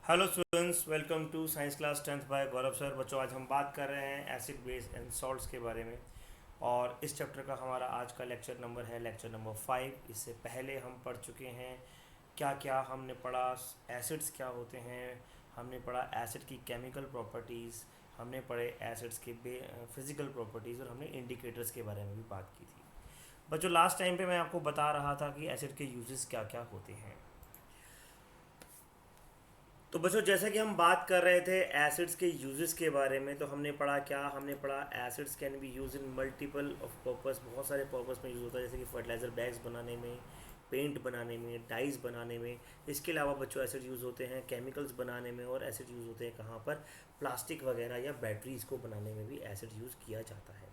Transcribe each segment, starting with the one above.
Hello students, welcome to science class 10th by Gaurav sir. बच्चों, आज हम बात कर रहे हैं एसिड बेस एंड सॉल्ट्स के बारे में। और इस चैप्टर का हमारा आज का लेक्चर नंबर है लेक्चर नंबर 5। इससे पहले हम पढ़ चुके हैं क्या क्या हमने पढ़ा। एसिड्स क्या होते हैं, हमने पढ़ा एसिड की केमिकल प्रॉपर्टीज़, हमने पढ़े एसिड्स के फिज़िकल प्रॉपर्टीज़, और हमने इंडिकेटर्स के बारे में भी बात की थी। बच्चों, लास्ट टाइम पे मैं आपको बता रहा था कि एसिड के यूजेस क्या क्या होते हैं। तो बच्चों, जैसा कि हम बात कर रहे थे एसिड्स के यूजेस के बारे में, तो हमने पढ़ा acids can be use in multiple of purpose. बहुत सारे पर्पस में यूज़ होता है, जैसे कि फर्टिलाइज़र बैग्स बनाने में, पेंट बनाने में, डाइज बनाने में। इसके अलावा बच्चों एसिड यूज़ होते हैं केमिकल्स बनाने में, और एसिड यूज़ होते हैं कहाँ पर, प्लास्टिक वगैरह या बैटरीज को बनाने में भी एसिड यूज़ किया जाता है।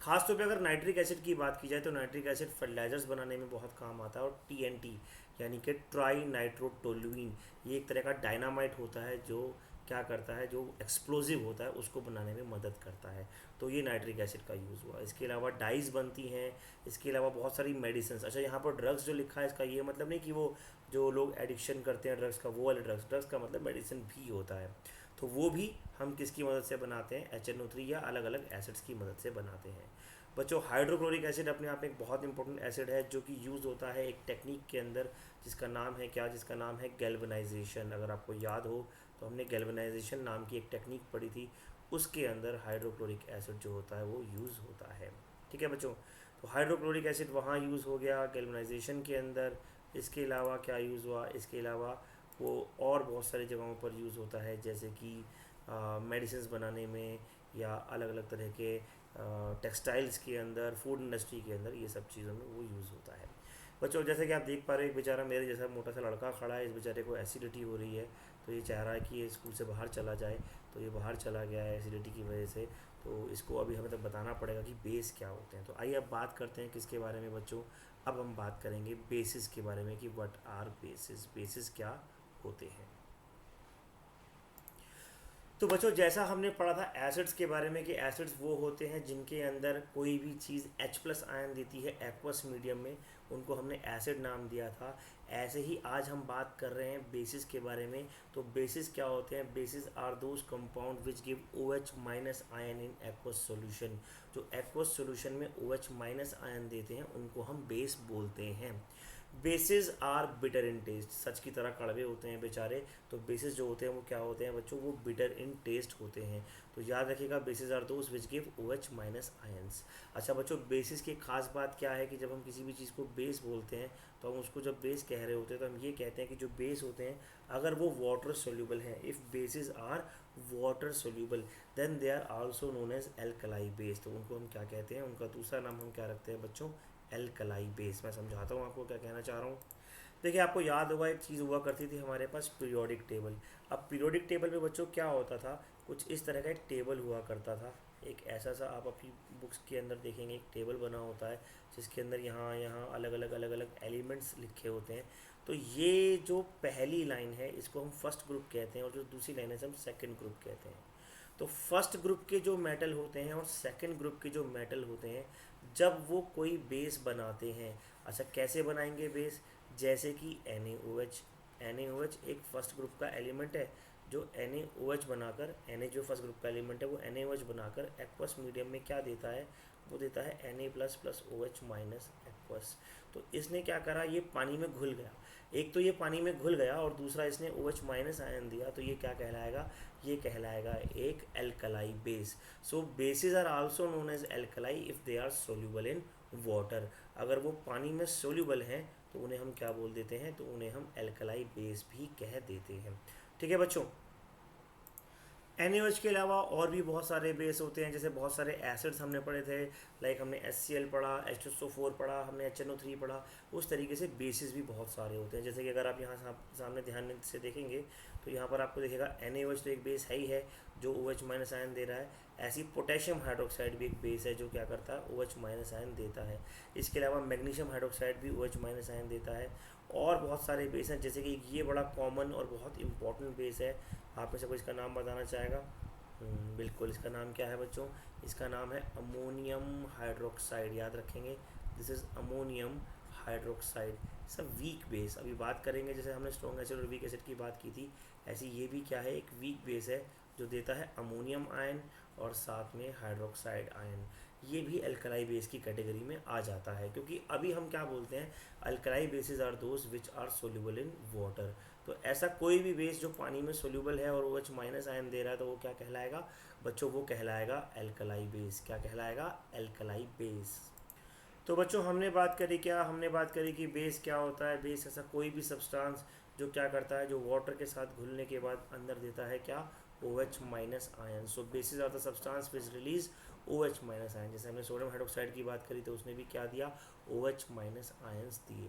खासतौर पे अगर नाइट्रिक एसिड की बात की जाए तो नाइट्रिक एसिड फर्टिलाइजर्स बनाने में बहुत काम आता है। और टीएनटी यानी कि ट्राई नाइट्रोटोलुइन, ये एक तरह का डायनामाइट होता है जो क्या करता है, जो एक्सप्लोजिव होता है उसको बनाने में मदद करता है। तो ये नाइट्रिक एसिड का यूज़ हुआ। इसके अलावा डाइज बनती हैं। इसके अलावा बहुत सारी मेडिसिन। अच्छा, यहाँ पर ड्रग्स जो लिखा है इसका ये मतलब नहीं कि वो जो लोग एडिक्शन करते हैं ड्रग्स का, वो वाले ड्रग्स। ड्रग्स का मतलब मेडिसिन भी होता है। तो वो भी हम किसकी मदद से बनाते हैं, HNO3 या अलग अलग एसिड्स की मदद से बनाते हैं। बच्चों, हाइड्रोक्लोरिक एसिड अपने आप में एक बहुत इंपॉर्टेंट एसिड है जो कि यूज़ होता है एक टेक्निक के अंदर, जिसका नाम है क्या, जिसका नाम है गैल्वेनाइजेशन। अगर आपको याद हो तो हमने गैल्वेनाइजेशन नाम की एक टेक्निक पढ़ी थी, उसके अंदर हाइड्रोक्लोरिक एसिड जो होता है वो यूज़ होता है। ठीक है बच्चों, तो हाइड्रोक्लोरिक एसिड वहाँ यूज़ हो गया गैल्वेनाइजेशन के अंदर। इसके अलावा क्या यूज़ हुआ, इसके अलावा वो और बहुत सारी जगहों पर यूज़ होता है, जैसे कि मेडिसिन बनाने में, या अलग अलग तरह के टेक्सटाइल्स के अंदर, फूड इंडस्ट्री के अंदर, ये सब चीज़ों में वो यूज़ होता है। बच्चों, जैसे कि आप देख पा रहे हो, एक बेचारा मेरे जैसा मोटा सा लड़का खड़ा है। इस बेचारे को एसिडिटी हो रही है, तो ये चाह रहा है कि ये स्कूल से बाहर चला जाए। तो ये बाहर चला गया है एसिडिटी की वजह से। तो इसको अभी हमें तक बताना पड़ेगा कि बेस क्या होते हैं। तो आइए अब बात करते हैं किसके बारे में बच्चों। अब हम बात करेंगे बेसिस के बारे में कि व्हाट आर बेसिस, बेसिस क्या होते हैं। तो बच्चों, जैसा हमने पढ़ा था एसिड्स के बारे में कि एसिड्स वो होते हैं जिनके अंदर कोई भी चीज़ H+ आयन देती है एक्वस मीडियम में, उनको हमने एसिड नाम दिया था। ऐसे ही आज हम बात कर रहे हैं बेसिस के बारे में। तो बेसिस क्या होते हैं, bases are those compound which give OH- ion in aqueous solution. जो एक्वस सॉल्यूशन में OH- आयन देते हैं उनको हम बेस बोलते हैं। Bases are bitter in taste, such की तरह कड़वे होते हैं बेचारे। तो बेसिस जो होते हैं वो क्या होते हैं बच्चों, वो बिटर इन टेस्ट होते हैं। तो याद रखिएगा, bases are those which give OH- ions. अच्छा बच्चों, बेसिस की खास बात क्या है कि जब हम किसी भी चीज़ को बेस बोलते हैं, तो हम उसको जब बेस कह रहे होते हैं तो हम ये कहते हैं कि जो बेस होते हैं अगर वो वाटर सोल्यूबल है, if bases are water soluble, then they are also known as alkali base. तो उनको हम क्या कहते हैं, उनका दूसरा नाम हम क्या रखते हैं बच्चों, एल्कलाई बेस। मैं समझाता हूँ आपको क्या कहना चाह रहा हूँ। देखिए, आपको याद होगा एक चीज़ हुआ करती थी हमारे पास, पीरियोडिक टेबल। अब पीरियोडिक टेबल में बच्चों क्या होता था, कुछ इस तरह का एक टेबल हुआ करता था। एक ऐसा सा आप अपनी बुक्स के अंदर देखेंगे, एक टेबल बना होता है जिसके अंदर यहाँ यहाँ अलग अलग एलिमेंट्स लिखे होते हैं। तो ये जो पहली लाइन है इसको हम फर्स्ट ग्रुप कहते हैं, और जो दूसरी लाइन है हम सेकंड ग्रुप कहते हैं। तो फर्स्ट ग्रुप के जो मेटल होते हैं और सेकंड ग्रुप के जो मेटल होते हैं, जब वो कोई बेस बनाते हैं, अच्छा कैसे बनाएंगे बेस, जैसे कि NaOH। NaOH एक फर्स्ट ग्रुप का एलिमेंट है जो NaOH बनाकर, Na जो फर्स्ट ग्रुप का एलिमेंट है वो NaOH बनाकर एक्वस मीडियम में क्या देता है, वो देता है Na++OH- एक्वस। तो इसने क्या करा, ये पानी में घुल गया। एक तो ये पानी में घुल गया और दूसरा इसने OH- आयन दिया, तो ये क्या कहलाएगा, ये कहलाएगा एक alkali base. So bases are also known as alkali if they are soluble in water. अगर वो पानी में सोल्यूबल हैं तो उन्हें हम क्या बोल देते हैं, तो उन्हें हम एल्कलाई बेस भी कह देते हैं। ठीक है बच्चों। NaOH के अलावा और भी बहुत सारे बेस होते हैं, जैसे बहुत सारे एसिड्स हमने पढ़े थे। लाइक हमने HCl पढ़ा, H2SO4 पढ़ा, हमने HNO3 पढ़ा। उस तरीके से बेसिस भी बहुत सारे होते हैं। जैसे कि अगर आप यहाँ सामने ध्यान से देखेंगे तो यहाँ पर आपको दिखेगा NaOH तो एक बेस है ही है जो OH- आयन दे रहा है। ऐसी पोटेशियम हाइड्रोक्साइड भी एक बेस है जो क्या करता है, OH- आयन देता है। इसके अलावा मैग्नीशियम हाइड्रोक्साइड भी OH- आयन देता है। और बहुत सारे बेस हैं, जैसे कि ये बड़ा कॉमन और बहुत इंपॉर्टेंट बेस है। आप में से कोई इसका नाम बताना चाहेगा? बिल्कुल, इसका नाम क्या है बच्चों, इसका नाम है अमोनियम हाइड्रोक्साइड। याद रखेंगे, दिस इज़ अमोनियम हाइड्रोक्साइड। सब वीक बेस। अभी बात करेंगे, जैसे हमने स्ट्रॉन्ग एसिड और वीक एसिड की बात की थी, ऐसी ये भी क्या है, एक वीक बेस है जो देता है अमोनियम आयन और साथ में हाइड्रोक्साइड आयन। ये भी अल्कलाई बेस की कैटेगरी में आ जाता है, क्योंकि अभी हम क्या बोलते हैं, alkali bases are those which are soluble in water. तो ऐसा कोई भी बेस जो पानी में सोल्यूबल है और वो OH माइनस आयन दे रहा है, तो वो क्या कहलाएगा बच्चों, वो कहलाएगा अल्कलाई बेस। क्या कहलाएगा, अल्कलाई बेस। तो बच्चों हमने बात करी क्या, हमने बात करी कि बेस क्या होता है। बेस ऐसा कोई भी सब्सटेंस जो क्या करता है, जो वाटर के साथ घुलने के बाद अंदर देता है क्या, OH minus ion. So bases are the substance which release OH minus ion. जैसे हमने सोडियम हाइड्रोक्साइड की बात करी तो उसने भी क्या दिया, OH माइनस आयंस दिए।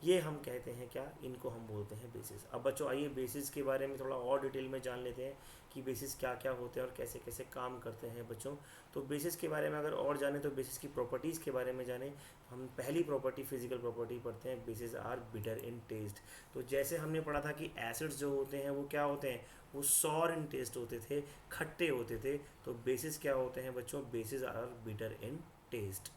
ये हम कहते हैं क्या, इनको हम बोलते हैं बेसिस। अब बच्चों आइए बेसिस के बारे में थोड़ा और डिटेल में जान लेते हैं कि बेसिस क्या क्या होते हैं और कैसे कैसे काम करते हैं बच्चों। तो बेसिस के बारे में अगर और जाने तो बेसिस की प्रॉपर्टीज़ के बारे में जाने। हम पहली प्रॉपर्टी फिजिकल प्रॉपर्टी पढ़ते हैं, bases are bitter in taste. तो जैसे हमने पढ़ा था कि एसिड्स जो होते हैं वो क्या होते हैं, वो सॉर इन टेस्ट होते थे, खट्टे होते थे। तो बेसिस क्या होते हैं बच्चों, bases are bitter in taste.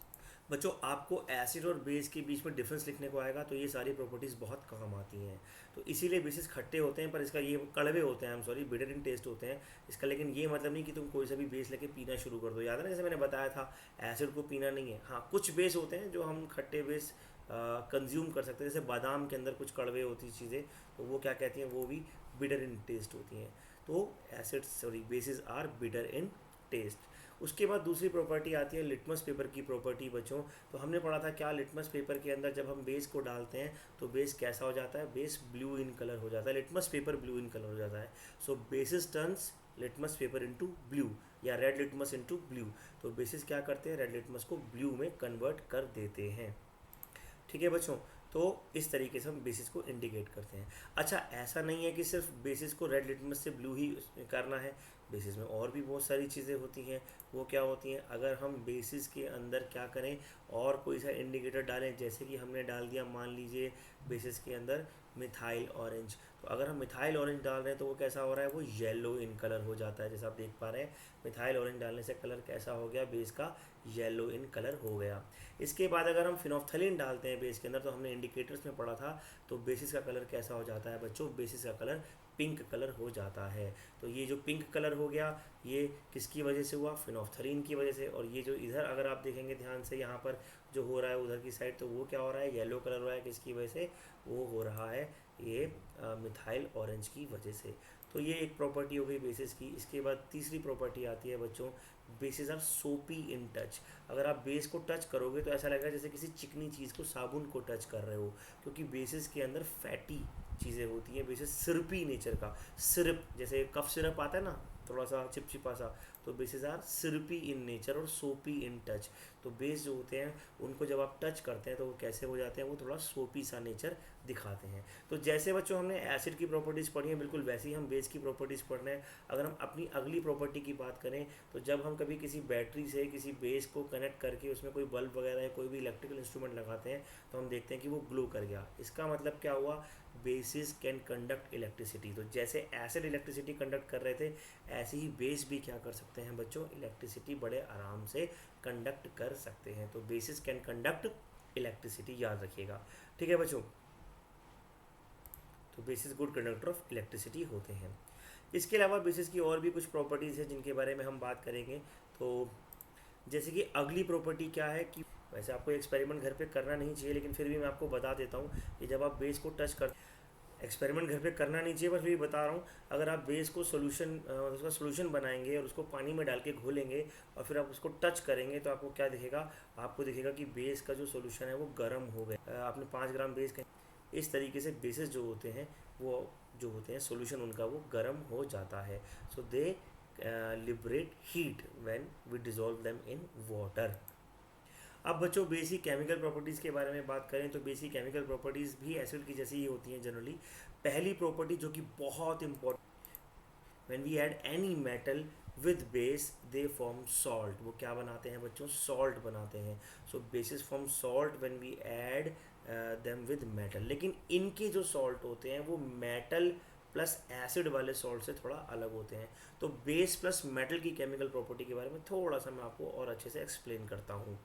बच्चों आपको एसिड और बेस के बीच में डिफरेंस लिखने को आएगा तो ये सारी प्रॉपर्टीज़ बहुत काम आती हैं। तो इसीलिए बेसिस खट्टे होते हैं, पर इसका ये कड़वे होते हैं, सॉरी बिटर इन टेस्ट होते हैं इसका। लेकिन ये मतलब नहीं कि तुम कोई सा भी बेस लेके पीना शुरू कर दो। याद है ना, जैसे मैंने बताया था एसिड को पीना नहीं है। हाँ, कुछ बेस होते हैं जो हम खट्टे बेस कंज्यूम कर सकते हैं, जैसे बादाम के अंदर कुछ कड़वे होती चीज़ें, तो वो क्या कहती हैं, वो भी बिटर इन टेस्ट होती हैं। तो acid sorry bases are bitter in taste. उसके बाद दूसरी प्रॉपर्टी आती है लिटमस पेपर की प्रॉपर्टी बच्चों। तो हमने पढ़ा था क्या, लिटमस पेपर के अंदर जब हम बेस को डालते हैं तो बेस कैसा हो जाता है, बेस ब्लू इन कलर हो जाता है, litmus paper blue in colour हो जाता है। So bases turns litmus paper into blue या रेड लिटमस इनटू ब्लू। तो बेसिस क्या करते हैं, रेड लिटमस को ब्लू में कन्वर्ट कर देते हैं। ठीक है बच्चों, तो इस तरीके से हम बेसिस को इंडिकेट करते हैं। अच्छा, ऐसा नहीं है कि सिर्फ बेसिस को रेड लिटमस से ब्लू ही करना है, बेसिस में और भी बहुत सारी चीज़ें होती हैं। वो क्या होती हैं, अगर हम बेसिस के अंदर क्या करें और कोई सा इंडिकेटर डालें, जैसे कि हमने डाल दिया मान लीजिए बेसिस के अंदर मिथाइल ऑरेंज। तो अगर हम मिथाइल ऑरेंज डाल रहे हैं तो वो कैसा हो रहा है, वो येलो इन कलर हो जाता है। जैसा आप देख पा रहे हैं मिथाइल ऑरेंज डालने से कलर कैसा हो गया, बेस का येलो इन कलर हो गया। इसके बाद अगर हम फिनोफ्थलीन डालते हैं बेस के अंदर, तो हमने इंडिकेटर्स में पढ़ा था, तो बेसिस का कलर कैसा हो जाता है बच्चों, बेसिस का कलर पिंक कलर हो जाता है। तो ये जो पिंक कलर हो गया, ये किसकी वजह से हुआ, फिनोफ्थलीन की वजह से। और ये जो इधर अगर आप देखेंगे ध्यान से, यहाँ पर जो हो रहा है उधर की साइड, तो वो क्या हो रहा है, येलो कलर हो रहा है, किसकी वजह से, वो हो रहा है ये मिथाइल ऑरेंज की वजह से। तो ये एक प्रॉपर्टी हो गई बेसिस की। इसके बाद तीसरी प्रॉपर्टी आती है बच्चों, बेसिस आर सोपी इन टच। अगर आप बेस को टच करोगे तो ऐसा लगेगा जैसे किसी चिकनी चीज़ को, साबुन को टच कर रहे हो, क्योंकि बेसिस के अंदर फैटी चीज़ें होती हैं। बेसिस सिरपी नेचर का, सिरप जैसे कफ सिरप आता है ना, थोड़ा सा चिपचिपा सा, तो बेसिस आर सिरपी इन नेचर और सोपी इन टच। तो बेस जो होते हैं उनको जब आप टच करते हैं तो वो कैसे हो जाते हैं, वो थोड़ा सोपी सा नेचर दिखाते हैं। तो जैसे बच्चों हमने एसिड की प्रॉपर्टीज़ पढ़ी हैं, बिल्कुल वैसे ही हम बेस की प्रॉपर्टीज़ पढ़ रहे हैं। अगर हम अपनी अगली प्रॉपर्टी की बात करें, तो जब हम कभी किसी बैटरी से किसी बेस को कनेक्ट करके उसमें कोई बल्ब वगैरह या कोई भी इलेक्ट्रिकल इंस्ट्रूमेंट लगाते हैं, तो हम देखते हैं कि वो ग्लो कर गया। इसका मतलब क्या हुआ, बेसिस कैन कंडक्ट इलेक्ट्रिसिटी। तो जैसे एसिड इलेक्ट्रिसिटी कंडक्ट कर रहे थे, ऐसे ही बेस भी क्या कर सकते हैं बच्चों, इलेक्ट्रिसिटी बड़े आराम से कंडक्ट कर सकते हैं। तो बेसिस कैन कंडक्ट इलेक्ट्रिसिटी, याद रखिएगा। ठीक है बच्चों, तो basis good conductor of electricity होते हैं। इसके अलावा बेसिस की और भी कुछ प्रॉपर्टीज़ हैं जिनके बारे में हम बात करेंगे। तो जैसे कि अगली प्रॉपर्टी क्या है कि, वैसे आपको एक्सपेरिमेंट घर पे करना नहीं चाहिए, लेकिन फिर भी मैं आपको बता देता हूँ कि जब आप बेस को टच कर, एक्सपेरिमेंट घर पे करना नहीं चाहिए पर फिर भी बता रहा हूँ, अगर आप बेस को उसका सोल्यूशन बनाएंगे और उसको पानी में डाल के घोलेंगे और फिर आप उसको टच करेंगे, तो आपको क्या दिखेगा, आपको दिखेगा कि बेस का जो सोल्यूशन है वो गर्म हो गया। आपने 5 ग्राम बेस, इस तरीके से बेसिस जो होते हैं वो जो होते हैं सोल्यूशन उनका वो गर्म हो जाता है। So they liberate heat when we dissolve them in water. अब बच्चों बेसिक केमिकल प्रॉपर्टीज़ के बारे में बात करें तो बेसिक केमिकल प्रॉपर्टीज़ भी एसिड की जैसी ही होती हैं जनरली। पहली प्रॉपर्टी जो कि बहुत important, when we add any metal with base they form salt. वो क्या बनाते हैं बच्चों, सॉल्ट बनाते हैं। So bases form salt when we add them with metal. लेकिन इनके जो सॉल्ट होते हैं वो मेटल प्लस एसिड वाले सॉल्ट से थोड़ा अलग होते हैं। तो बेस प्लस मेटल की केमिकल प्रॉपर्टी के बारे में थोड़ा सा मैं आपको और अच्छे से एक्सप्लेन करता हूँ।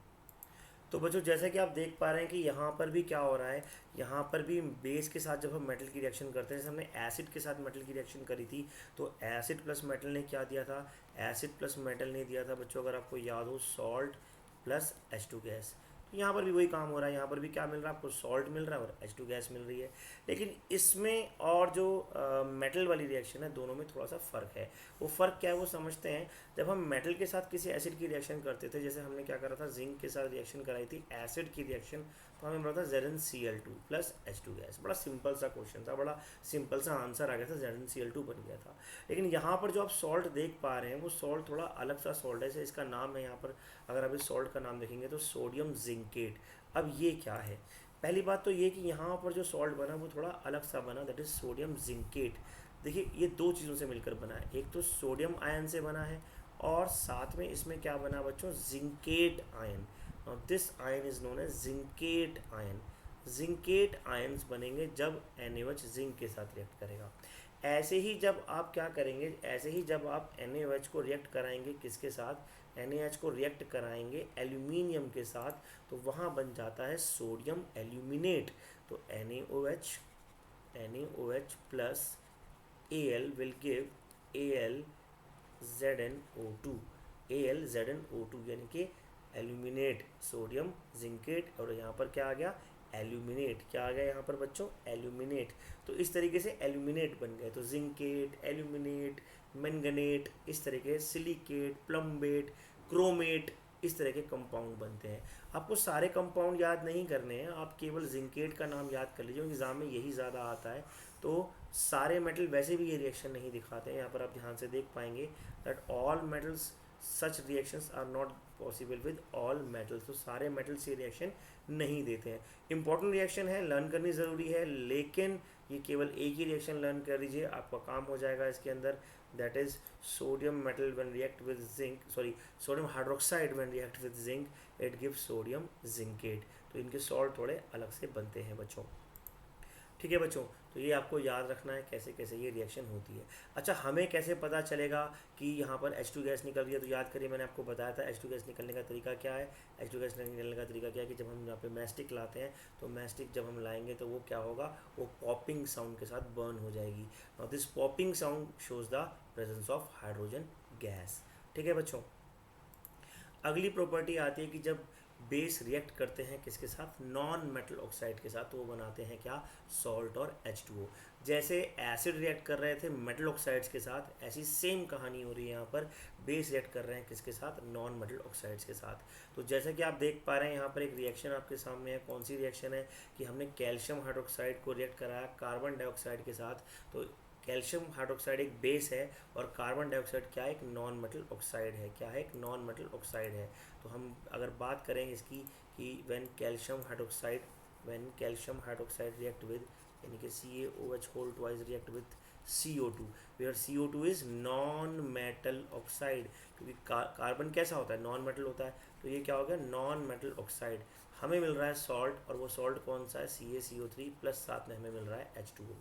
तो बच्चों जैसा कि आप देख पा रहे हैं कि यहाँ पर भी क्या हो रहा है, यहाँ पर भी बेस के साथ जब हम मेटल की रिएक्शन करते हैं, जैसे हमने एसिड के साथ मेटल की रिएक्शन करी थी, तो एसिड प्लस मेटल ने क्या दिया था, एसिड प्लस मेटल ने दिया था बच्चों, अगर आपको याद हो, सॉल्ट प्लस H2 गैस। तो यहाँ पर भी वही काम हो रहा है, यहाँ पर भी क्या मिल रहा है आपको, सॉल्ट मिल रहा है और H2 गैस मिल रही है। लेकिन इसमें और जो मेटल वाली रिएक्शन है, दोनों में थोड़ा सा फ़र्क है। वो फ़र्क क्या है वो समझते हैं। जब हम मेटल के साथ किसी एसिड की रिएक्शन करते थे, जैसे हमने क्या करा था, जिंक के साथ रिएक्शन कराई थी एसिड की रिएक्शन, तो हमें मिला था ZnCl2 प्लस H2 गैस। बड़ा सिंपल सा क्वेश्चन था, बड़ा सिंपल सा आंसर आ गया था, ZnCl2 बन गया था। लेकिन यहाँ पर जो आप सॉल्ट देख पा रहे हैं, वो सॉल्ट थोड़ा अलग सा सॉल्ट है। जैसे इसका नाम है यहाँ पर, अगर आप इस सॉल्ट का नाम देखेंगे तो सोडियम जिंकेट। अब ये क्या है, पहली बात तो ये कि यहाँ पर जो सॉल्ट बना वो थोड़ा अलग सा बना, दैट इज़ सोडियम जिंकेट। देखिए ये दो चीज़ों से मिलकर बना है, एक तो सोडियम आयन से बना है और साथ में इसमें क्या बना बच्चों, zincate ion. This ion is known as zincate ion. Zincate ions बनेंगे जब NaOH जिंक के साथ रिएक्ट करेगा। ऐसे ही जब आप क्या करेंगे, ऐसे ही जब आप NaOH को रिएक्ट कराएंगे किसके साथ, NaOH को रिएक्ट कराएंगे एल्यूमिनियम के साथ, तो वहाँ बन जाता है सोडियम एल्यूमिनेट। तो NaOH plus Al will give AlZnO2, AlZnO2 यानी कि एल्यूमिनेट, सोडियम जिंकेट, और यहाँ पर क्या आ गया, एल्यूमिनेट। क्या आ गया यहाँ पर बच्चों, एल्यूमिनेट। तो इस तरीके से एल्यूमिनेट बन गए। तो जिंकेट, एल्यूमिनेट, मैंगनेट, इस तरीके, सिलिकेट, प्लम्बेट, क्रोमेट, इस तरह के कंपाउंड बनते हैं। आपको सारे कंपाउंड याद नहीं करने हैं, आप केवल जिंकेट का नाम याद कर लीजिए, एग्जाम में यही ज़्यादा आता है। तो सारे मेटल वैसे भी ये रिएक्शन नहीं दिखाते हैं, यहाँ पर आप ध्यान से देख पाएंगे that all metals such reactions are not possible with all metals. तो सारे मेटल्स ये रिएक्शन नहीं देते हैं। इंपॉर्टेंट रिएक्शन है, लर्न करनी ज़रूरी है, लेकिन ये केवल एक ही रिएक्शन लर्न कर लीजिए, आपका काम हो जाएगा इसके अंदर, that is sodium metal when react with zinc, sorry sodium hydroxide when react with zinc it gives sodium zincate. तो इनके सॉल्ट थोड़े अलग से बनते हैं बच्चों। ठीक है बच्चों, तो ये आपको याद रखना है कैसे कैसे ये रिएक्शन होती है। अच्छा, हमें कैसे पता चलेगा कि यहाँ पर H2 गैस निकल रही है, तो याद करिए मैंने आपको बताया था H2 गैस निकलने का तरीका क्या है। H2 गैस निकलने का तरीका क्या है कि जब हम यहाँ पे मैस्टिक लाते हैं, तो मैस्टिक जब हम लाएंगे तो वो क्या होगा, वो पॉपिंग साउंड के साथ बर्न हो जाएगी। Now this popping sound shows the presence of hydrogen gas. ठीक है बच्चों, अगली प्रॉपर्टी आती है कि जब बेस रिएक्ट करते हैं किसके साथ, नॉन मेटल ऑक्साइड के साथ, तो वो बनाते हैं क्या, सॉल्ट और H2O। जैसे एसिड रिएक्ट कर रहे थे मेटल ऑक्साइड्स के साथ, ऐसी सेम कहानी हो रही है यहाँ पर, बेस रिएक्ट कर रहे हैं किसके साथ, नॉन मेटल ऑक्साइड्स के साथ। तो जैसा कि आप देख पा रहे हैं यहाँ पर एक रिएक्शन आपके सामने है। कौन सी रिएक्शन है कि हमने कैल्शियम हाइड्रोक्साइड को रिएक्ट कराया कार्बन डाइऑक्साइड के साथ। तो कैल्शियम हाइड्रोक्साइड एक बेस है और कार्बन डाइऑक्साइड क्या है, एक नॉन मेटल ऑक्साइड है। क्या है, एक नॉन मेटल ऑक्साइड है। तो हम अगर बात करें इसकी कि when calcium hydroxide react with, यानी कि CaOH whole twice react with CO2, where CO2 is non metal oxide, क्योंकि कार्बन कैसा होता है, नॉन मेटल होता है। तो ये क्या हो गया, नॉन मेटल ऑक्साइड। हमें मिल रहा है सॉल्ट, और वो सॉल्ट कौन सा है, CaCO3 प्लस साथ में हमें मिल रहा है H2O।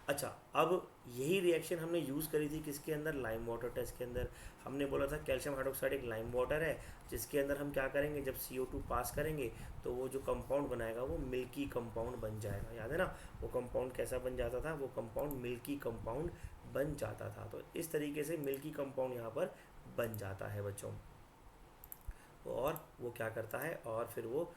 अच्छा, अब यही रिएक्शन हमने यूज़ करी थी किसके अंदर, लाइम वाटर टेस्ट के अंदर। हमने बोला था कैल्शियम हाइड्रोक्साइड एक लाइम वाटर है, जिसके अंदर हम क्या करेंगे, जब CO2 पास करेंगे तो वो जो कंपाउंड बनाएगा वो मिल्की कंपाउंड बन जाएगा। याद है ना, वो कंपाउंड कैसा बन जाता था, वो कंपाउंड मिल्की कंपाउंड बन जाता था। तो इस तरीके से मिल्की कंपाउंड यहाँ पर बन जाता है बच्चों, और वो क्या करता है, और फिर वो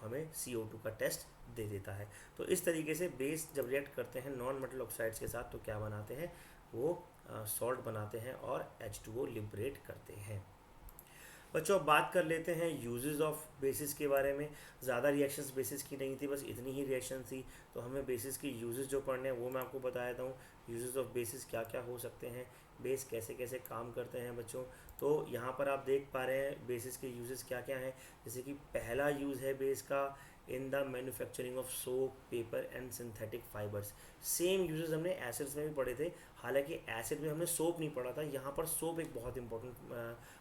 हमें CO2 का टेस्ट दे देता है। तो इस तरीके से बेस जब रिएक्ट करते हैं नॉन मेटल ऑक्साइड्स के साथ, तो क्या बनाते हैं, वो सॉल्ट बनाते हैं और H2O लिबरेट करते हैं। बच्चों अब बात कर लेते हैं यूजेस ऑफ बेसिस के बारे में। ज़्यादा रिएक्शंस बेसिस की नहीं थी, बस इतनी ही रिएक्शन थी। तो हमें बेसिस की यूजेस जो पढ़ने हैं वो मैं आपको बता देता हूँ। यूजेस ऑफ बेसिस क्या क्या हो सकते हैं, बेस कैसे कैसे काम करते हैं बच्चों। तो यहाँ पर आप देख पा रहे हैं बेसिस के यूजेस क्या क्या हैं। जैसे कि पहला यूज़ है बेस का in the manufacturing of soap, paper and synthetic fibres. Same uses हमने एसिड्स में भी पढ़े थे, हालांकि एसिड में हमने सोप नहीं पढ़ा था। यहाँ पर सोप एक बहुत इंपॉर्टेंट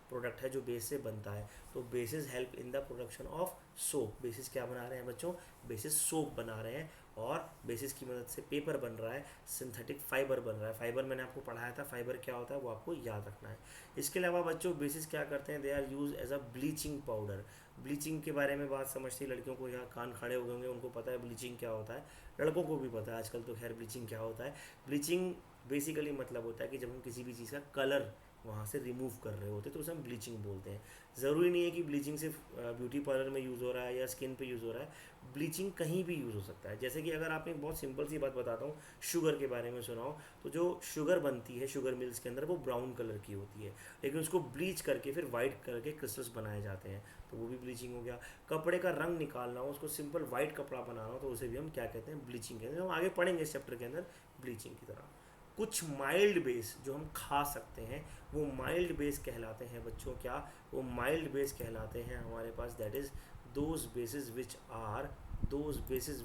प्रोडक्ट है जो बेस से बनता है। तो basis help in the production of soap. Basis क्या बना रहे हैं बच्चों, बेसिस सोप बना रहे हैं, और बेसिस की मदद से पेपर बन रहा है, सिंथेटिक फाइबर बन रहा है। फाइबर मैंने आपको पढ़ाया था, फाइबर क्या होता है वो आपको याद रखना है। इसके अलावा बच्चों बेसिस क्या करते हैं, they are use as a bleaching powder. Bleaching के बारे में बात समझती लड़कियों को, यहाँ कान खड़े हो गए होंगे, उनको पता है ब्लीचिंग क्या होता है। लड़कों को भी पता है आजकल तो खैर ब्लीचिंग क्या होता है। ब्लीचिंग बेसिकली मतलब होता है कि जब हम किसी भी चीज़ का कलर वहाँ से रिमूव कर रहे होते हैं तो उसे हम ब्लीचिंग बोलते हैं। ज़रूरी नहीं है कि ब्लीचिंग सिर्फ ब्यूटी पार्लर में यूज़ हो रहा है या स्किन पे यूज़ हो रहा है, ब्लीचिंग कहीं भी यूज़ हो सकता है। जैसे कि अगर आपने एक बहुत सिंपल सी बात बताता हूँ, शुगर के बारे में सुनाओ, तो जो शुगर बनती है शुगर मिल्स के अंदर वो ब्राउन कलर की होती है, लेकिन उसको ब्लीच करके फिर वाइट कलर के क्रिस्टल्स बनाए जाते हैं, तो वो भी ब्लीचिंग हो गया। कपड़े का रंग निकालना हो, उसको सिंपल वाइट कपड़ा बनाना हो, तो उसे भी हम क्या कहते हैं, ब्लीचिंग कहते हैं। हम आगे पढ़ेंगे इस चैप्टर के अंदर ब्लीचिंग की तरह। कुछ माइल्ड बेस जो हम खा सकते हैं वो माइल्ड बेस कहलाते हैं बच्चों। क्या वो माइल्ड बेस कहलाते हैं हमारे पास, that is those bases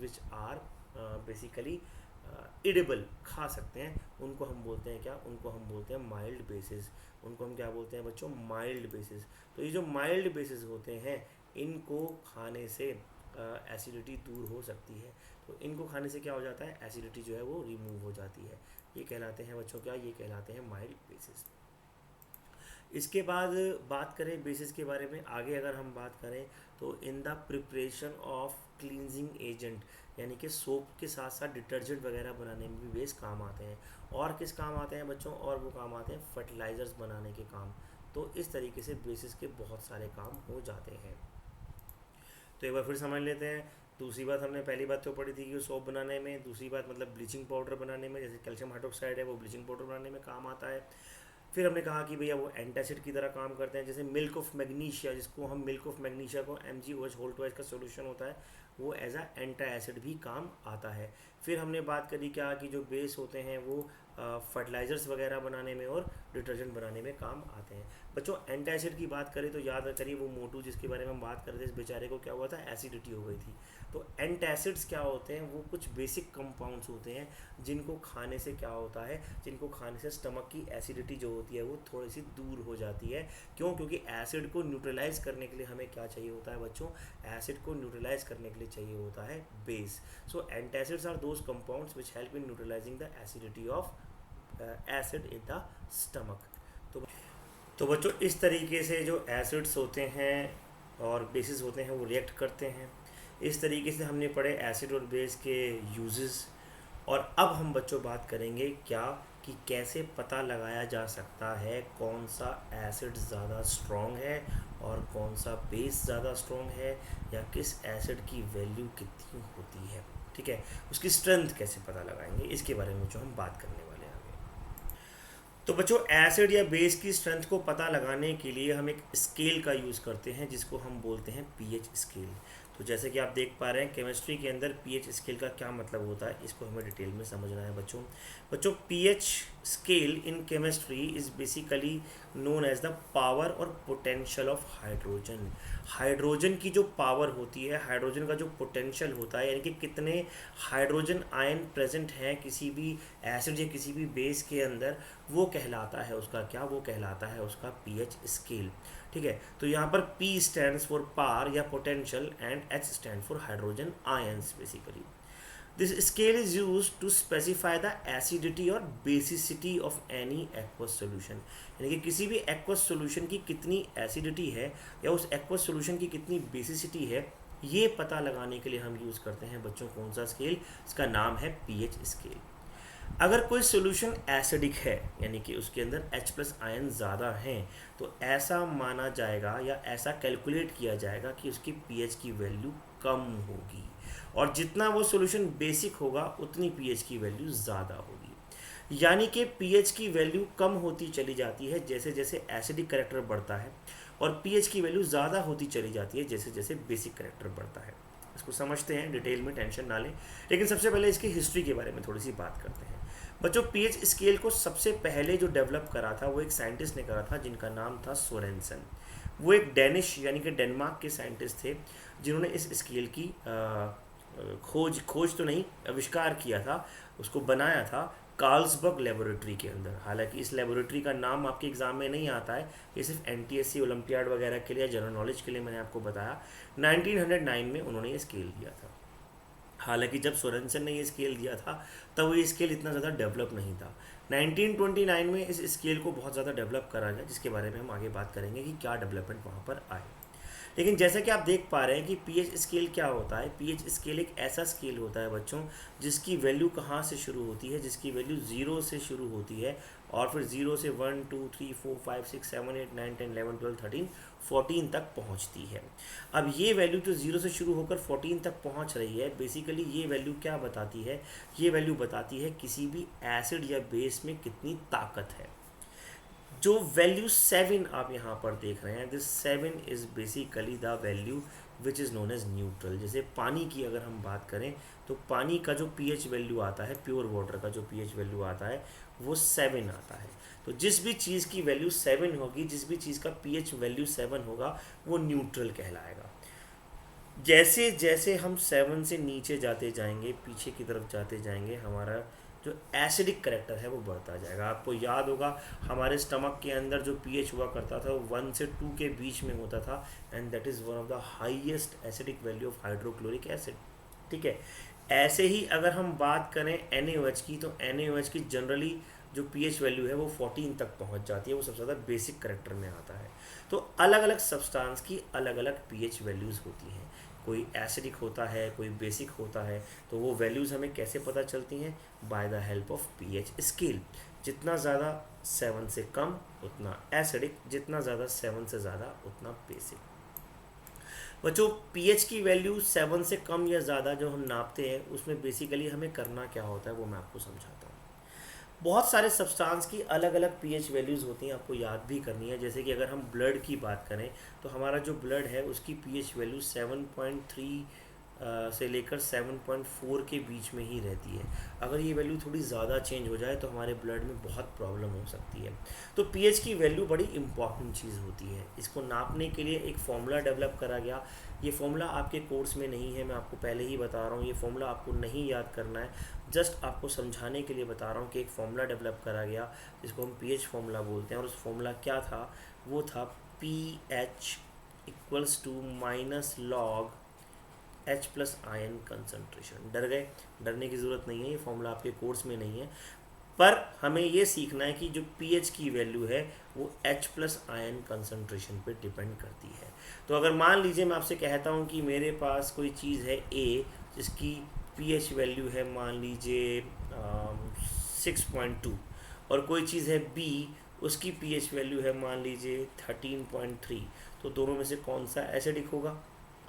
which are basically edible, खा सकते हैं, उनको हम बोलते हैं क्या, उनको हम बोलते हैं माइल्ड बेसिस। उनको हम क्या बोलते हैं बच्चों, माइल्ड बेसिस। तो ये जो माइल्ड बेसिस होते हैं इनको खाने से एसिडिटी दूर हो सकती है। तो इनको खाने से क्या हो जाता है, एसिडिटी जो है वो रिमूव हो जाती है। ये कहलाते हैं बच्चों क्या, ये कहलाते हैं माइल्ड बेसिस। इसके बाद बात करें बेसिस के बारे में आगे, अगर हम बात करें तो in the preparation of cleansing agent, यानी कि सोप के साथ साथ डिटर्जेंट वगैरह बनाने में भी बेस काम आते हैं। और किस काम आते हैं बच्चों, और वो काम आते हैं फर्टिलाइज़र्स बनाने के काम। तो इस तरीके से बेसिस के बहुत सारे काम हो जाते हैं। तो एक बार फिर समझ लेते हैं। दूसरी बात, हमने पहली बात तो पढ़ी थी कि सोप बनाने में, दूसरी बात मतलब ब्लीचिंग पाउडर बनाने में, जैसे कैल्शियम हाइड्रोक्साइड है वो ब्लीचिंग पाउडर बनाने में काम आता है। फिर हमने कहा कि भैया वो एंटासिड की तरह काम करते हैं, जैसे मिल्क ऑफ मैग्नीशिया, जिसको हम मिल्क ऑफ मैग्नीशिया को MgOH होल टू एच का सोल्यूशन होता है, वो एज अ एंटा एसिड भी काम आता है। फिर हमने बात करी क्या कि जो बेस होते हैं वो फर्टिलाइज़र्स वगैरह बनाने में और डिटर्जेंट बनाने में काम आते हैं। बच्चों एंटा एसिड की बात करें तो याद करिए वो मोटू जिसके बारे में हम बात कर रहे थे, इस बेचारे को क्या हुआ था, एसिडिटी हो गई थी। तो एंटासिड्स क्या होते हैं, वो कुछ बेसिक कंपाउंड्स होते हैं जिनको खाने से क्या होता है, जिनको खाने से स्टमक की एसिडिटी जो होती है वो थोड़ी सी दूर हो जाती है। क्यों, क्योंकि एसिड को न्यूट्रलाइज करने के लिए हमें क्या चाहिए होता है बच्चों, एसिड को न्यूट्रलाइज करने के लिए चाहिए होता है base. So antacids are those compounds which help in neutralising the acidity of acid in the stomach. तो बच्चों इस तरीके से जो एसिड्स होते हैं और बेसिस होते हैं वो रिएक्ट करते हैं। इस तरीके से हमने पढ़े एसिड और बेस के यूजेस। और अब हम बच्चों बात करेंगे क्या कि कैसे पता लगाया जा सकता है कौन सा एसिड ज़्यादा स्ट्रॉन्ग है और कौन सा बेस ज़्यादा स्ट्रॉन्ग है, या किस एसिड की वैल्यू कितनी होती है। ठीक है, उसकी स्ट्रेंथ कैसे पता लगाएंगे, इसके बारे में जो हम बात करने वाले हैं आगे। तो बच्चों एसिड या बेस की स्ट्रेंथ को पता लगाने के लिए हम एक स्केल का यूज़ करते हैं जिसको हम बोलते हैं पीएच स्केल। तो जैसे कि आप देख पा रहे हैं केमिस्ट्री के अंदर पीएच स्केल का क्या मतलब होता है, इसको हमें डिटेल में समझना है बच्चों। PH scale in chemistry is basically known as the power और पोटेंशियल ऑफ हाइड्रोजन। हाइड्रोजन की जो पावर होती है, हाइड्रोजन का जो पोटेंशियल होता है, यानी कि कितने हाइड्रोजन आयन प्रेजेंट हैं किसी भी एसिड या किसी भी बेस के अंदर, वो कहलाता है उसका क्या, वो कहलाता है उसका पीएच स्केल। ठीक है, तो यहाँ पर P स्टैंड्स फॉर पावर या potential and H stand for hydrogen ions basically. This scale is use to specify the acidity और basicity of any aqueous solution, यानी कि किसी भी एक्वस सोल्यूशन की कितनी एसिडिटी है या उस एक्वस सोल्यूशन की कितनी बेसिसिटी है, ये पता लगाने के लिए हम यूज़ करते हैं बच्चों कौन सा स्केल, इसका नाम है पीएच स्केल। अगर कोई सोल्यूशन एसिडिक है यानी कि उसके अंदर H+ आयन ज़्यादा हैं, तो ऐसा माना जाएगा या ऐसा कैलकुलेट किया जाएगा कि उसकी पीएच की वैल्यू कम होगी, और जितना वो सोल्यूशन बेसिक होगा उतनी पीएच की वैल्यू ज़्यादा होगी। यानी कि पीएच की वैल्यू कम होती चली जाती है जैसे जैसे एसिडिक करेक्टर बढ़ता है, और पीएच की वैल्यू ज़्यादा होती चली जाती है जैसे जैसे बेसिक करेक्टर बढ़ता है। इसको समझते हैं डिटेल में, टेंशन ना लें, लेकिन सबसे पहले इसकी हिस्ट्री के बारे में थोड़ी सी बात करते हैं। बच्चों पीएच स्केल को सबसे पहले जो डेवलप करा था वो एक साइंटिस्ट ने करा था जिनका नाम था सोरेनसन। वो एक डेनिश यानी कि डेनमार्क के साइंटिस्ट थे जिन्होंने इस स्केल की खोज तो नहीं, आविष्कार किया था, उसको बनाया था कार्ल्सबर्ग लेबोरेटरी के अंदर। हालांकि इस लेबोरेटरी का नाम आपके एग्जाम में नहीं आता है, ये सिर्फ NTSC ओलंपियाड वगैरह के लिए, जनरल नॉलेज के लिए मैंने आपको बताया। 1909 में उन्होंने ये स्केल दिया था। हालांकि जब सोरेनसन ने ये स्केल दिया था तब ये स्केल इतना ज़्यादा डेवलप नहीं था। 1929 में इस स्केल को बहुत ज़्यादा डेवलप करा गया, जिसके बारे में हम आगे बात करेंगे कि क्या डेवलपमेंट वहाँ पर आए। लेकिन जैसा कि आप देख पा रहे हैं कि पीएच स्केल क्या होता है। पीएच स्केल एक ऐसा स्केल होता है बच्चों जिसकी वैल्यू कहाँ से शुरू होती है, जिसकी वैल्यू ज़ीरो से शुरू होती है और फिर ज़ीरो से 1 2 3 4 5 6 7 8 9 10 11 12 13 14 तक पहुंचती है। अब ये वैल्यू जो ज़ीरो से शुरू होकर 14 तक पहुंच रही है, बेसिकली ये वैल्यू क्या बताती है? ये वैल्यू बताती है किसी भी एसिड या बेस में कितनी ताकत है। जो वैल्यू 7 आप यहाँ पर देख रहे हैं, this 7 is basically the value which is known as neutral. जैसे पानी की अगर हम बात करें तो पानी का जो पीएच वैल्यू आता है, प्योर वाटर का जो पीएच वैल्यू आता है वो 7 आता है। तो जिस भी चीज़ की वैल्यू 7 होगी, जिस भी चीज़ का पीएच वैल्यू 7 होगा, वो न्यूट्रल कहलाएगा। जैसे जैसे हम 7 से नीचे जाते जाएंगे, पीछे की तरफ जाते जाएंगे, हमारा जो एसिडिक करेक्टर है वो बढ़ता जाएगा। आपको याद होगा हमारे स्टमक के अंदर जो पीएच हुआ करता था वो 1 से 2 के बीच में होता था, and that is one of the highest acidic value of hydrochloric acid. ठीक है। ऐसे ही अगर हम बात करें NaOH की, तो NaOH की जनरली जो पीएच वैल्यू है वो 14 तक पहुंच जाती है, वो सबसे ज़्यादा बेसिक करेक्टर में आता है। तो अलग अलग सब्सटेंस की अलग अलग पीएच वैल्यूज़ होती हैं, कोई एसिडिक होता है, कोई बेसिक होता है। तो वो वैल्यूज़ हमें कैसे पता चलती हैं? By the help of pH scale. जितना ज़्यादा 7 से कम उतना एसिडिक, जितना ज़्यादा 7 से ज़्यादा उतना बेसिक। बच्चों, पीएच की वैल्यू 7 से कम या ज़्यादा जो हम नापते हैं, उसमें बेसिकली हमें करना क्या होता है वो मैं आपको समझाता हूँ। बहुत सारे सब्सटेंस की अलग अलग पीएच वैल्यूज़ होती हैं, आपको याद भी करनी है। जैसे कि अगर हम ब्लड की बात करें तो हमारा जो ब्लड है उसकी पीएच वैल्यू 7.3 से लेकर 7.4 के बीच में ही रहती है। अगर ये वैल्यू थोड़ी ज़्यादा चेंज हो जाए तो हमारे ब्लड में बहुत प्रॉब्लम हो सकती है। तो पीएच की वैल्यू बड़ी इंपॉर्टेंट चीज़ होती है। इसको नापने के लिए एक फॉर्मूला डेवलप करा गया। ये फॉर्मूला आपके कोर्स में नहीं है, मैं आपको पहले ही बता रहा हूँ। ये फॉर्मूला आपको नहीं याद करना है, जस्ट आपको समझाने के लिए बता रहा हूँ कि एक फॉर्मूला डेवलप करा गया जिसको हम पीएच फॉर्मूला बोलते हैं। और उस फॉर्मूला क्या था? वो था pH equals to minus log H plus ion concentration. डर गए? डरने की ज़रूरत नहीं है, ये फॉर्मूला आपके कोर्स में नहीं है। पर हमें ये सीखना है कि जो pH की वैल्यू है वो H प्लस आयन कंसनट्रेशन पे डिपेंड करती है। तो अगर मान लीजिए मैं आपसे कहता हूँ कि मेरे पास कोई चीज़ है A जिसकी pH वैल्यू है मान लीजिए 6.2, और कोई चीज़ है B उसकी pH वैल्यू है मान लीजिए 13.3, तो दोनों में से कौन सा एसिडिक होगा?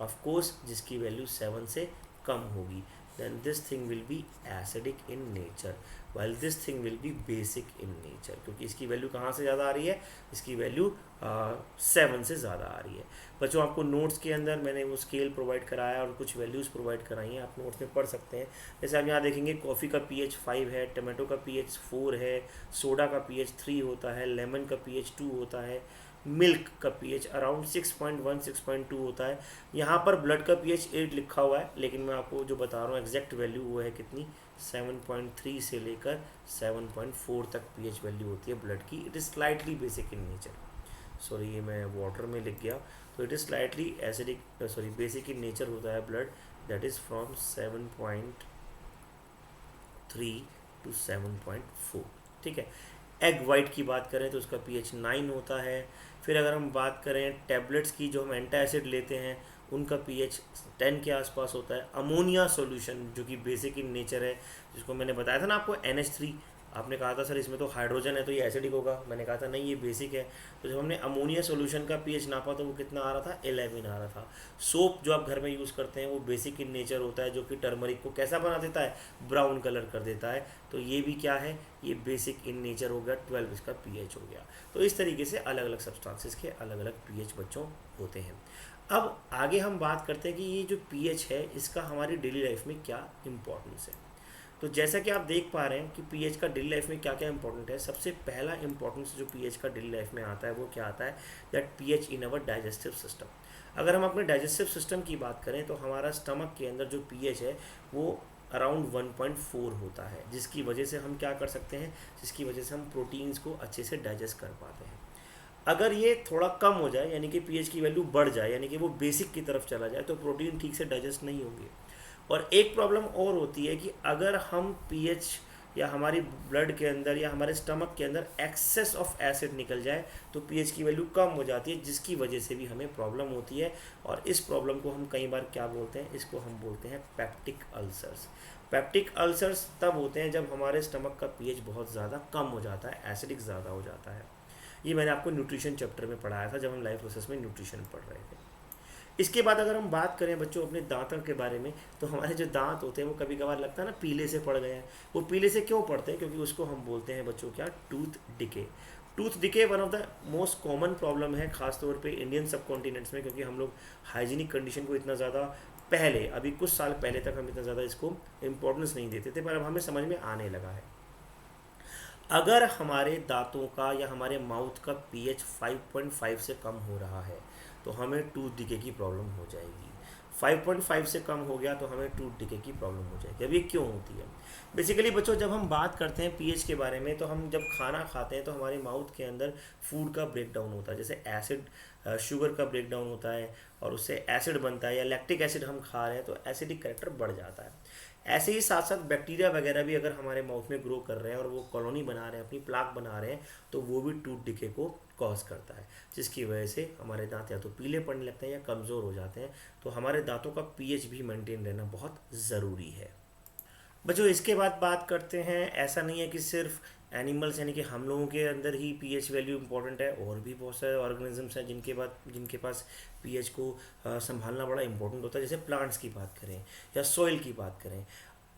ऑफ कोर्स जिसकी वैल्यू 7 से कम होगी। then this thing will be acidic in nature while this thing will be basic in nature, क्योंकि इसकी वैल्यू कहाँ से ज़्यादा आ रही है? इसकी वैल्यू 7 से ज़्यादा आ रही है। बच्चों, आपको नोट्स के अंदर मैंने वो स्केल प्रोवाइड कराया और कुछ वैल्यूज़ प्रोवाइड कराई हैं, आप नोट्स में पढ़ सकते हैं। जैसे आप यहाँ देखेंगे कॉफ़ी का pH 5 है, टमाटो का pH 4 है, सोडा का pH 3 होता है, लेमन का pH 2 होता है, मिल्क का पीएच अराउंड 6.1 6.2 होता है। यहाँ पर ब्लड का पीएच 8 लिखा हुआ है, लेकिन मैं आपको जो बता रहा हूँ एग्जैक्ट वैल्यू वो है कितनी? 7.3 से लेकर 7.4 तक पीएच वैल्यू होती है ब्लड की। It is slightly basic in nature. Sorry, ये मैं वाटर में लिख गया। तो it is slightly acidic, sorry basic in nature होता है blood, that is from 7.3 to 7.4। ठीक है। एग वाइट की बात करें तो उसका पीएच 9 होता है। फिर अगर हम बात करें टैबलेट्स की, जो हम एंटासिड लेते हैं, उनका पीएच 10 के आसपास होता है। अमोनिया सॉल्यूशन जो कि बेसिक इन नेचर है, जिसको मैंने बताया था ना आपको NH3, आपने कहा था सर इसमें तो हाइड्रोजन है तो ये एसिडिक होगा, मैंने कहा था नहीं ये बेसिक है। तो जब हमने अमोनिया सॉल्यूशन का पीएच नापा तो वो कितना आ रहा था? 11 आ रहा था। सोप जो आप घर में यूज़ करते हैं वो बेसिक इन नेचर होता है, जो कि टर्मरिक को कैसा बना देता है? ब्राउन कलर कर देता है। तो ये भी क्या है? ये बेसिक इन नेचर हो गया, 12 इसका पीएच हो गया। तो इस तरीके से अलग अलग सब्सटेंसेस के अलग अलग पीएच बच्चों होते हैं। अब आगे हम बात करते हैं कि ये जो पीएच है इसका हमारी डेली लाइफ में क्या इम्पोर्टेंस है। तो जैसा कि आप देख पा रहे हैं कि पीएच का डेली लाइफ में क्या क्या इंपॉर्टेंट है। सबसे पहला इंपॉर्टेंस जो पीएच का डेली लाइफ में आता है वो क्या आता है? That pH in our digestive system. अगर हम अपने डाइजेस्टिव सिस्टम की बात करें तो हमारा स्टमक के अंदर जो पीएच है वो अराउंड 1.4 होता है, जिसकी वजह से हम क्या कर सकते हैं? जिसकी वजह से हम प्रोटीन्स को अच्छे से डाइजेस्ट कर पाते हैं। अगर ये थोड़ा कम हो जाए, यानी कि पीएच की वैल्यू बढ़ जाए, यानी कि वो बेसिक की तरफ चला जाए, तो प्रोटीन ठीक से डाइजेस्ट नहीं होंगे। और एक प्रॉब्लम और होती है कि अगर हम पीएच या हमारी ब्लड के अंदर या हमारे स्टमक के अंदर एक्सेस ऑफ एसिड निकल जाए तो पीएच की वैल्यू कम हो जाती है, जिसकी वजह से भी हमें प्रॉब्लम होती है। और इस प्रॉब्लम को हम कई बार क्या बोलते हैं, इसको हम बोलते हैं पैप्टिक अल्सर्स। पैप्टिक अल्सर्स तब होते हैं जब हमारे स्टमक का पीएच बहुत ज़्यादा कम हो जाता है, एसिडिक ज़्यादा हो जाता है। ये मैंने आपको न्यूट्रिशन चैप्टर में पढ़ाया था जब हम लाइफ प्रोसेस में न्यूट्रिशन पढ़ रहे थे। इसके बाद अगर हम बात करें बच्चों अपने दांतों के बारे में, तो हमारे जो दांत होते हैं वो कभी कभार लगता है ना पीले से पड़ गए हैं। वो पीले से क्यों पड़ते हैं? क्योंकि उसको हम बोलते हैं बच्चों क्या, tooth decay. Tooth decay one of the most common problem है, खासतौर पे इंडियन सब कॉन्टिनेंट्स में, क्योंकि हम लोग हाइजीनिक कंडीशन को इतना ज़्यादा पहले, अभी कुछ साल पहले तक हम इतना ज़्यादा इसको इम्पोर्टेंस नहीं देते थे, पर अब हमें समझ में आने लगा है। अगर हमारे दांतों का या हमारे माउथ का पीएच 5.5 से कम हो रहा है तो हमें टूथ डिके की प्रॉब्लम हो जाएगी। 5.5 से कम हो गया तो हमें टूथ डिके की प्रॉब्लम हो जाएगी। अब ये क्यों होती है? बेसिकली बच्चों, जब हम बात करते हैं पीएच के बारे में, तो हम जब खाना खाते हैं तो हमारे माउथ के अंदर फूड का ब्रेक डाउन होता है, जैसे एसिड शुगर का ब्रेक डाउन होता है और उससे एसिड बनता है, या लैक्टिक एसिड हम खा रहे हैं तो एसिडिक करेक्टर बढ़ जाता है। ऐसे ही साथ साथ बैक्टीरिया वगैरह भी अगर हमारे माउथ में ग्रो कर रहे हैं और वो कॉलोनी बना रहे हैं, अपनी प्लाक बना रहे हैं, तो वो भी टूथ डिके को कॉज करता है, जिसकी वजह से हमारे दांत या तो पीले पड़ने लगते हैं या कमज़ोर हो जाते हैं। तो हमारे दांतों का पीएच भी मेंटेन रहना बहुत ज़रूरी है। बच्चों इसके बाद बात करते हैं, ऐसा नहीं है कि सिर्फ एनिमल्स यानी कि हम लोगों के अंदर ही पीएच वैल्यू इंपॉर्टेंट है, और भी बहुत सारे ऑर्गेनिजम्स हैं जिनके पास पीएच को संभालना बड़ा इंपॉर्टेंट होता है। जैसे प्लांट्स की बात करें या सॉइल की बात करें,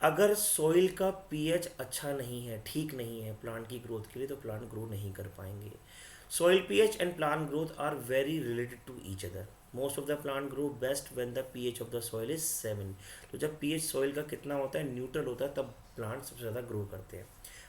अगर सॉइल का पीएच अच्छा नहीं है, ठीक नहीं है प्लांट की ग्रोथ के लिए, तो प्लांट ग्रो नहीं कर पाएंगे। Soil pH and plant growth are very related to each other. Most of the plant grow best when the pH of the soil is 7। तो जब पीएच सॉइल का कितना होता है, न्यूट्रल होता है, तब प्लांट सबसे ज़्यादा ग्रो करते हैं।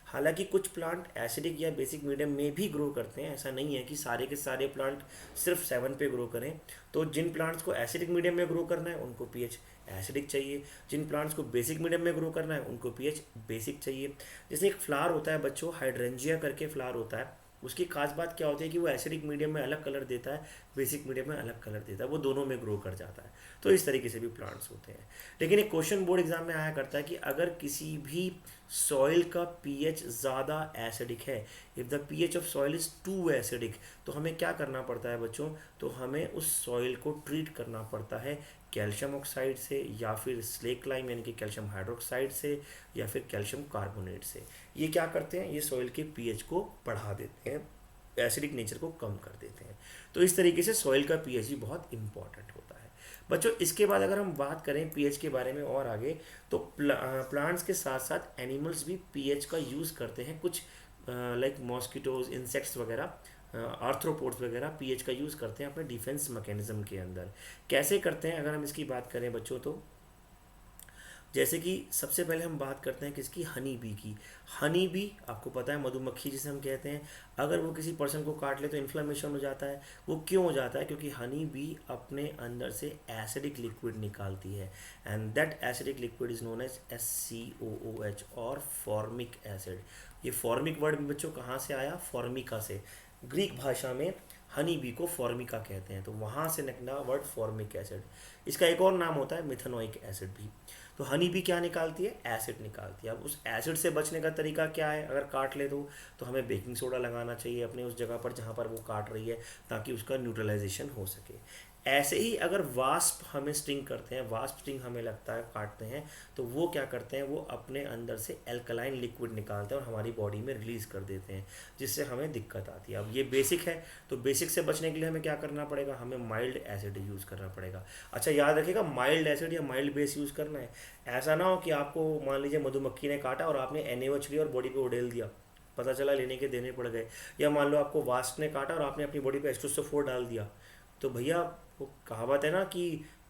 हालांकि कुछ प्लांट एसिडिक या बेसिक मीडियम में भी ग्रो करते हैं, ऐसा नहीं है कि सारे के सारे प्लांट सिर्फ 7 पे ग्रो करें। तो जिन प्लांट्स को एसिडिक मीडियम में ग्रो करना है उनको पीएच एसिडिक चाहिए, जिन प्लांट्स को बेसिक मीडियम में ग्रो करना है उनको पीएच बेसिक चाहिए। जैसे एक फ्लावर होता है बच्चों, हाइड्रेंजिया करके फ्लावर होता है, उसकी खास बात क्या होती है कि वो एसिडिक मीडियम में अलग कलर देता है, बेसिक मीडियम में अलग कलर देता है, वो दोनों में ग्रो कर जाता है। तो इस तरीके से भी प्लांट्स होते हैं। लेकिन एक क्वेश्चन बोर्ड एग्जाम में आया करता है कि अगर किसी भी सॉइल का पीएच ज़्यादा एसिडिक है, if the pH of soil is too acidic, तो हमें क्या करना पड़ता है बच्चों? तो हमें उस सॉइल को ट्रीट करना पड़ता है कैल्शियम ऑक्साइड से, या फिर स्लेक लाइम यानी कि कैल्शियम हाइड्रोक्साइड से, या फिर कैल्शियम कार्बोनेट से। ये क्या करते हैं? ये सॉइल के पीएच को बढ़ा देते हैं, एसिडिक नेचर को कम कर देते हैं। तो इस तरीके से सॉइल का पीएच भी बहुत इंपॉर्टेंट होता है बच्चों। इसके बाद अगर हम बात करें पीएच के बारे में और आगे, तो प्लांट्स के साथ साथ एनिमल्स भी पीएच का यूज़ करते हैं। कुछ लाइक मॉस्किटोज, इंसेक्ट्स वगैरह, आर्थ्रोपोड्स वगैरह पीएच का यूज़ करते हैं अपने डिफेंस मैकेनिज्म के अंदर। कैसे करते हैं अगर हम इसकी बात करें बच्चों, तो जैसे कि सबसे पहले हम बात करते हैं किसकी, हनी बी की। हनी बी आपको पता है मधुमक्खी जिसे हम कहते हैं, अगर वो किसी पर्सन को काट ले तो इन्फ्लेमेशन हो जाता है। वो क्यों हो जाता है? क्योंकि हनी बी अपने अंदर से एसिडिक लिक्विड निकालती है, and that acidic liquid is known as SCOOH और फॉर्मिक एसिड। ये फॉर्मिक वर्ड भी बच्चों कहाँ से आया? फॉर्मिका से। ग्रीक भाषा में हनी बी को फॉर्मिका कहते हैं, तो वहाँ से निकला वर्ड फॉर्मिक एसिड। इसका एक और नाम होता है मिथेनोइक एसिड भी। तो हनी भी क्या निकालती है? एसिड निकालती है। अब उस एसिड से बचने का तरीका क्या है? अगर काट ले तो हमें बेकिंग सोडा लगाना चाहिए अपने उस जगह पर जहाँ पर वो काट रही है, ताकि उसका न्यूट्रलाइजेशन हो सके। ऐसे ही अगर वास्प हमें स्टिंग करते हैं, वास्प स्टिंग हमें लगता है काटते हैं, तो वो क्या करते हैं? वो अपने अंदर से एल्कलाइन लिक्विड निकालते हैं और हमारी बॉडी में रिलीज़ कर देते हैं, जिससे हमें दिक्कत आती है। अब ये बेसिक है, तो बेसिक से बचने के लिए हमें क्या करना पड़ेगा? हमें माइल्ड एसिड यूज़ करना पड़ेगा। अच्छा याद रखिएगा, माइल्ड एसिड या माइल्ड बेस यूज़ करना है। ऐसा ना हो कि आपको मान लीजिए मधुमक्खी ने काटा और आपने NaOH लिया और बॉडी पे उड़ेल दिया, पता चला लेने के देने पड़ गए। या मान लो आपको वास्प ने काटा और आपने अपनी बॉडी पे H2SO4 डाल दिया, तो भैया वो कहावत है ना कि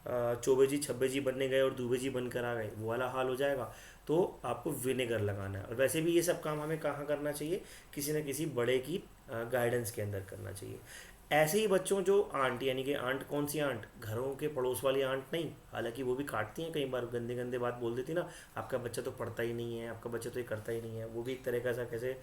चौबे जी छब्बे जी बनने गए और दूबे जी बनकर आ गए, वो वाला हाल हो जाएगा। तो आपको विनेगर लगाना है। और वैसे भी ये सब काम हमें कहाँ करना चाहिए? किसी न किसी बड़े की गाइडेंस के अंदर करना चाहिए। ऐसे ही बच्चों, जो आंट यानी कि आंट, कौन सी आंट? घरों के पड़ोस वाली आंट नहीं, हालांकि वो भी काटती हैं कई बार, गंदे गंदे बात बोल देती ना, आपका बच्चा तो पढ़ता ही नहीं है, आपका बच्चा तो ये करता ही नहीं है, वो भी एक तरह का ऐसा कैसे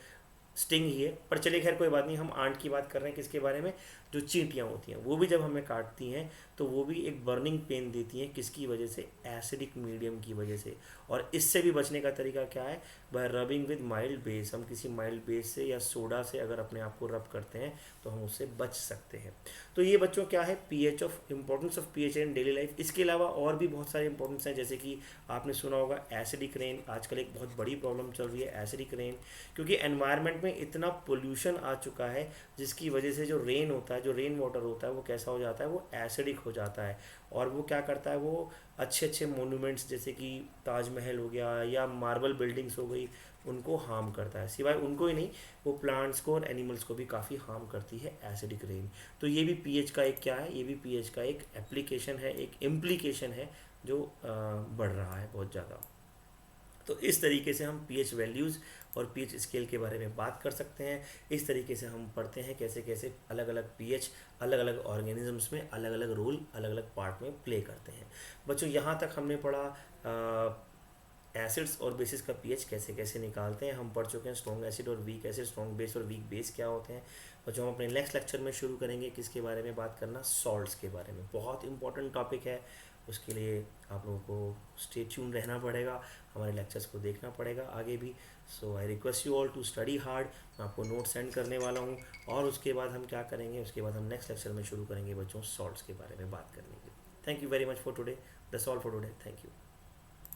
स्टिंग ही है, पर चलिए खैर कोई बात नहीं, हम आंट की बात कर रहे हैं किसके बारे में, जो चींटियाँ होती हैं वो भी जब हमें काटती हैं तो वो भी एक बर्निंग पेन देती हैं, किसकी वजह से, एसिडिक मीडियम की वजह से। और इससे भी बचने का तरीका क्या है, bye rubbing with mild base, हम किसी माइल्ड बेस से या सोडा से अगर अपने आप को रब करते हैं तो हम उससे बच सकते हैं। तो ये बच्चों क्या है, pH of importance of pH in daily life. इसके अलावा और भी बहुत सारे इंपॉर्टेंस हैं, जैसे कि आपने सुना होगा एसिडिक रेन, आजकल एक बहुत बड़ी प्रॉब्लम चल रही है एसिडिक रेन, क्योंकि एनवायरनमेंट में इतना पोल्यूशन आ चुका है जिसकी वजह से जो रेन होता है, जो रेन वाटर होता है, वो कैसा हो जाता है, वो एसिडिक हो जाता है। और वो क्या करता है, वो अच्छे अच्छे मोनूमेंट्स जैसे कि ताजमहल हो गया या मार्बल बिल्डिंग्स हो गई, उनको हार्म करता है। सिवाय उनको ही नहीं, वो प्लांट्स को और एनिमल्स को भी काफ़ी हार्म करती है एसिडिक रेन। तो ये भी पीएच का एक क्या है, ये भी पीएच का एक एप्लीकेशन है, एक इम्प्लीकेशन है जो बढ़ रहा है बहुत ज़्यादा। तो इस तरीके से हम पीएच वैल्यूज़ और पीएच स्केल के बारे में बात कर सकते हैं। इस तरीके से हम पढ़ते हैं कैसे कैसे अलग अलग पीएच अलग अलग ऑर्गेनिजम्स में अलग अलग रोल अलग अलग पार्ट में प्ले करते हैं। बच्चों यहाँ तक हमने पढ़ा एसिड्स और बेसिस का पीएच कैसे कैसे निकालते हैं, हम पढ़ चुके हैं स्ट्रॉन्ग एसिड और वीक एसिड, स्ट्रॉन्ग बेस और वीक बेस क्या होते हैं। बच्चों हम अपने नेक्स्ट लेक्चर में शुरू करेंगे किसके बारे में बात करना, सॉल्ट्स के बारे में। बहुत इंपॉर्टेंट टॉपिक है, उसके लिए आप लोगों को स्टे ट्यून रहना पड़ेगा, हमारे लेक्चर्स को देखना पड़ेगा आगे भी। So I request you all to study hard. मैं आपको नोट सेंड करने वाला हूँ और उसके बाद हम क्या करेंगे, उसके बाद हम नेक्स्ट लेक्चर में शुरू करेंगे बच्चों सॉल्ट्स के बारे में बात करने की। Thank you very much for today, that's all for today, thank you.